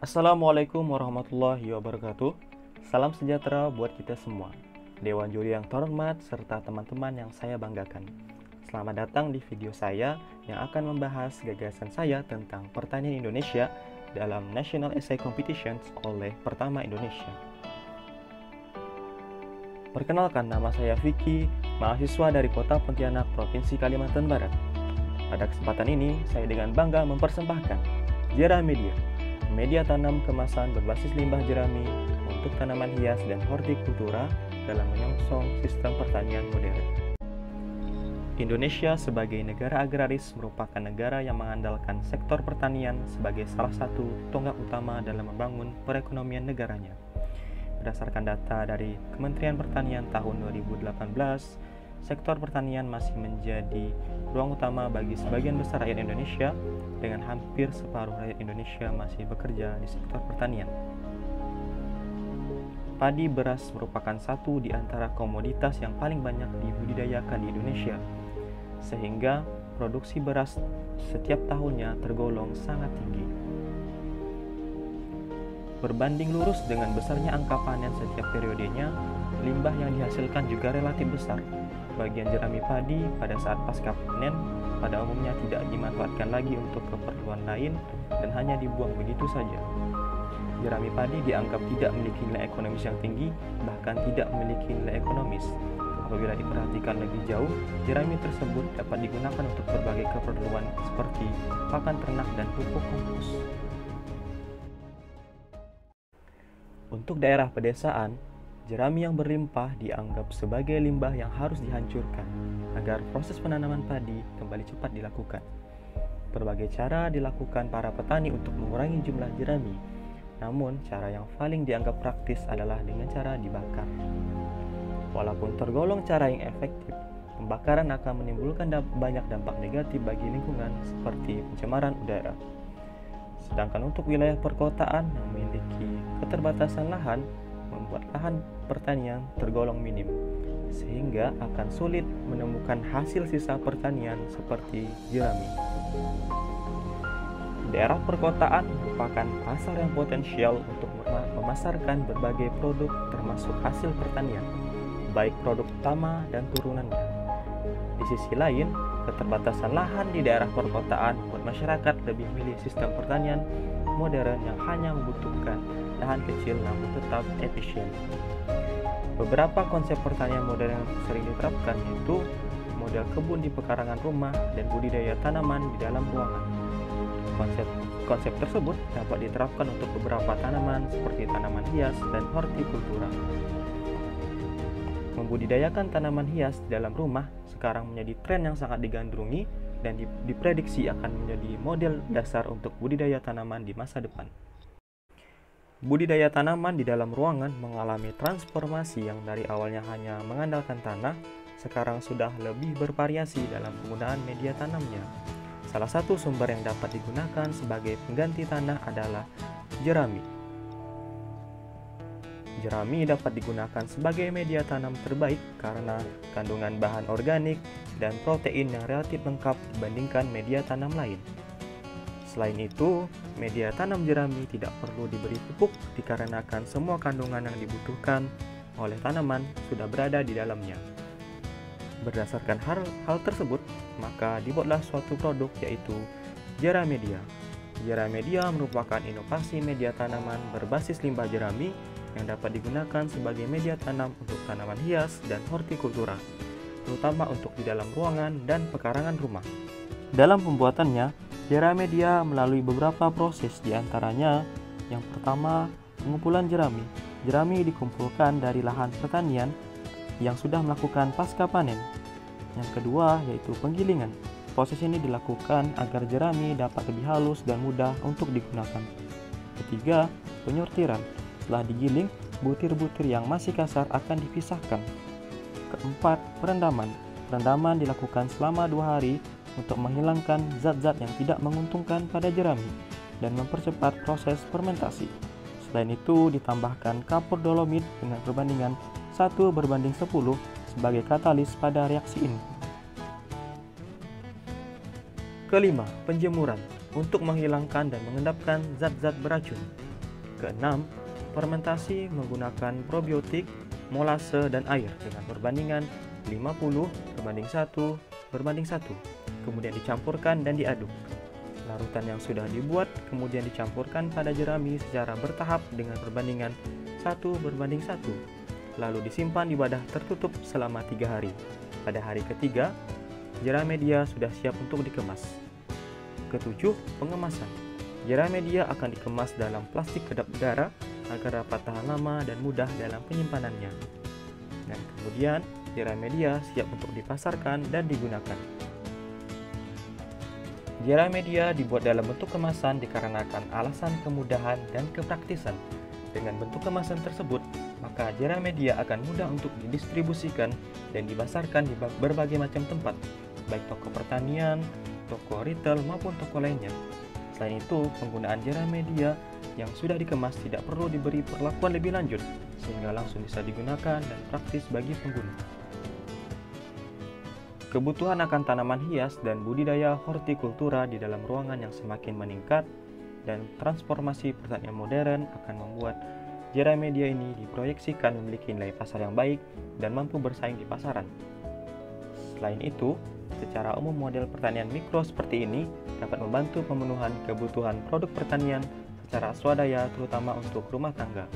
Assalamualaikum warahmatullahi wabarakatuh. Salam sejahtera buat kita semua. Dewan juri yang terhormat serta teman-teman yang saya banggakan. Selamat datang di video saya yang akan membahas gagasan saya tentang pertanian Indonesia dalam National Essay Competitions oleh Pertama Indonesia. Perkenalkan, nama saya Vicky, mahasiswa dari Kota Pontianak, Provinsi Kalimantan Barat. Pada kesempatan ini, saya dengan bangga mempersembahkan Jera media tanam kemasan berbasis limbah jerami untuk tanaman hias dan hortikultura dalam menyongsong sistem pertanian modern. Indonesia sebagai negara agraris merupakan negara yang mengandalkan sektor pertanian sebagai salah satu tonggak utama dalam membangun perekonomian negaranya. Berdasarkan data dari Kementerian Pertanian tahun 2018, sektor pertanian masih menjadi ruang utama bagi sebagian besar rakyat Indonesia, dengan hampir separuh rakyat Indonesia masih bekerja di sektor pertanian. Padi beras merupakan satu di antara komoditas yang paling banyak dibudidayakan di Indonesia, sehingga produksi beras setiap tahunnya tergolong sangat tinggi. Berbanding lurus dengan besarnya angka panen setiap periodenya, limbah yang dihasilkan juga relatif besar. Bagian jerami padi pada saat pasca panen pada umumnya tidak dimanfaatkan lagi untuk keperluan lain dan hanya dibuang begitu saja. Jerami padi dianggap tidak memiliki nilai ekonomis yang tinggi, bahkan tidak memiliki nilai ekonomis. Apabila diperhatikan lebih jauh, jerami tersebut dapat digunakan untuk berbagai keperluan seperti pakan ternak dan pupuk kompos. Untuk daerah pedesaan, jerami yang berlimpah dianggap sebagai limbah yang harus dihancurkan agar proses penanaman padi kembali cepat dilakukan. Berbagai cara dilakukan para petani untuk mengurangi jumlah jerami, namun cara yang paling dianggap praktis adalah dengan cara dibakar. Walaupun tergolong cara yang efektif, pembakaran akan menimbulkan banyak dampak negatif bagi lingkungan seperti pencemaran udara. Sedangkan untuk wilayah perkotaan yang memiliki keterbatasan lahan, membuat lahan pertanian tergolong minim, sehingga akan sulit menemukan hasil sisa pertanian seperti jerami. Daerah perkotaan merupakan pasar yang potensial untuk memasarkan berbagai produk termasuk hasil pertanian, baik produk utama dan turunannya. Di sisi lain, keterbatasan lahan di daerah perkotaan membuat masyarakat lebih memilih sistem pertanian modern yang hanya membutuhkan lahan kecil namun tetap efisien. Beberapa konsep pertanian modern yang sering diterapkan yaitu model kebun di pekarangan rumah dan budidaya tanaman di dalam ruangan. Konsep tersebut dapat diterapkan untuk beberapa tanaman seperti tanaman hias dan hortikultura. Membudidayakan tanaman hias di dalam rumah sekarang menjadi tren yang sangat digandrungi dan diprediksi akan menjadi model dasar untuk budidaya tanaman di masa depan. Budidaya tanaman di dalam ruangan mengalami transformasi yang dari awalnya hanya mengandalkan tanah, sekarang sudah lebih bervariasi dalam penggunaan media tanamnya. Salah satu sumber yang dapat digunakan sebagai pengganti tanah adalah jerami. Jerami dapat digunakan sebagai media tanam terbaik karena kandungan bahan organik dan protein yang relatif lengkap dibandingkan media tanam lain. Selain itu, media tanam jerami tidak perlu diberi pupuk dikarenakan semua kandungan yang dibutuhkan oleh tanaman sudah berada di dalamnya. Berdasarkan hal tersebut, maka dibuatlah suatu produk yaitu Jera Media. Jera Media merupakan inovasi media tanaman berbasis limbah jerami yang dapat digunakan sebagai media tanam untuk tanaman hias dan hortikultura, terutama untuk di dalam ruangan dan pekarangan rumah. Dalam pembuatannya, Jera Media melalui beberapa proses, diantaranya yang pertama, pengumpulan jerami. Jerami dikumpulkan dari lahan pertanian yang sudah melakukan pasca panen. Yang kedua, yaitu penggilingan. Proses ini dilakukan agar jerami dapat lebih halus dan mudah untuk digunakan. Ketiga, penyortiran. Setelah digiling, butir-butir yang masih kasar akan dipisahkan. Keempat, perendaman. Perendaman dilakukan selama 2 hari untuk menghilangkan zat-zat yang tidak menguntungkan pada jerami dan mempercepat proses fermentasi. Selain itu, ditambahkan kapur dolomit dengan perbandingan 1:10 sebagai katalis pada reaksi ini. Kelima, penjemuran untuk menghilangkan dan mengendapkan zat-zat beracun. Keenam, fermentasi menggunakan probiotik, molase, dan air dengan perbandingan 50:1:1. Kemudian dicampurkan dan diaduk. Larutan yang sudah dibuat kemudian dicampurkan pada jerami secara bertahap dengan perbandingan 1:1. Lalu disimpan di wadah tertutup selama 3 hari. Pada hari ketiga, jeramedia sudah siap untuk dikemas. Ketujuh, pengemasan. Jeramedia akan dikemas dalam plastik kedap udara agar dapat tahan lama dan mudah dalam penyimpanannya. Dan kemudian, jeramedia siap untuk dipasarkan dan digunakan. Jeramedia dibuat dalam bentuk kemasan dikarenakan alasan kemudahan dan kepraktisan. Dengan bentuk kemasan tersebut, maka jeramedia akan mudah untuk didistribusikan dan dipasarkan di berbagai macam tempat, baik toko pertanian, toko retail, maupun toko lainnya. Selain itu, penggunaan jeramedia yang sudah dikemas tidak perlu diberi perlakuan lebih lanjut, sehingga langsung bisa digunakan dan praktis bagi pengguna. Kebutuhan akan tanaman hias dan budidaya hortikultura di dalam ruangan yang semakin meningkat dan transformasi pertanian modern akan membuat jeramedia ini diproyeksikan memiliki nilai pasar yang baik dan mampu bersaing di pasaran. Selain itu, secara umum model pertanian mikro seperti ini dapat membantu pemenuhan kebutuhan produk pertanian secara swadaya terutama untuk rumah tangga.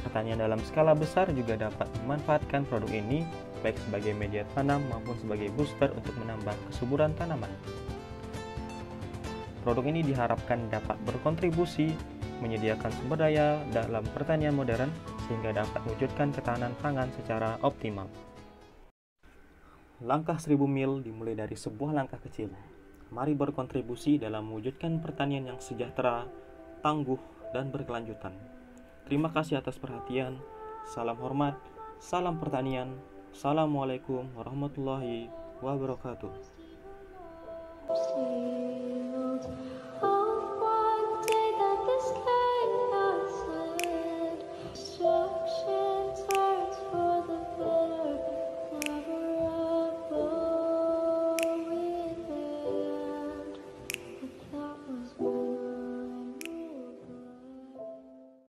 Pertanian dalam skala besar juga dapat memanfaatkan produk ini baik sebagai media tanam maupun sebagai booster untuk menambah kesuburan tanaman. Produk ini diharapkan dapat berkontribusi menyediakan sumber daya dalam pertanian modern sehingga dapat mewujudkan ketahanan pangan secara optimal. Langkah 1000 mil dimulai dari sebuah langkah kecil. Mari berkontribusi dalam mewujudkan pertanian yang sejahtera, tangguh, dan berkelanjutan. Terima kasih atas perhatian. Salam hormat, salam pertanian. Assalamualaikum warahmatullahi wabarakatuh.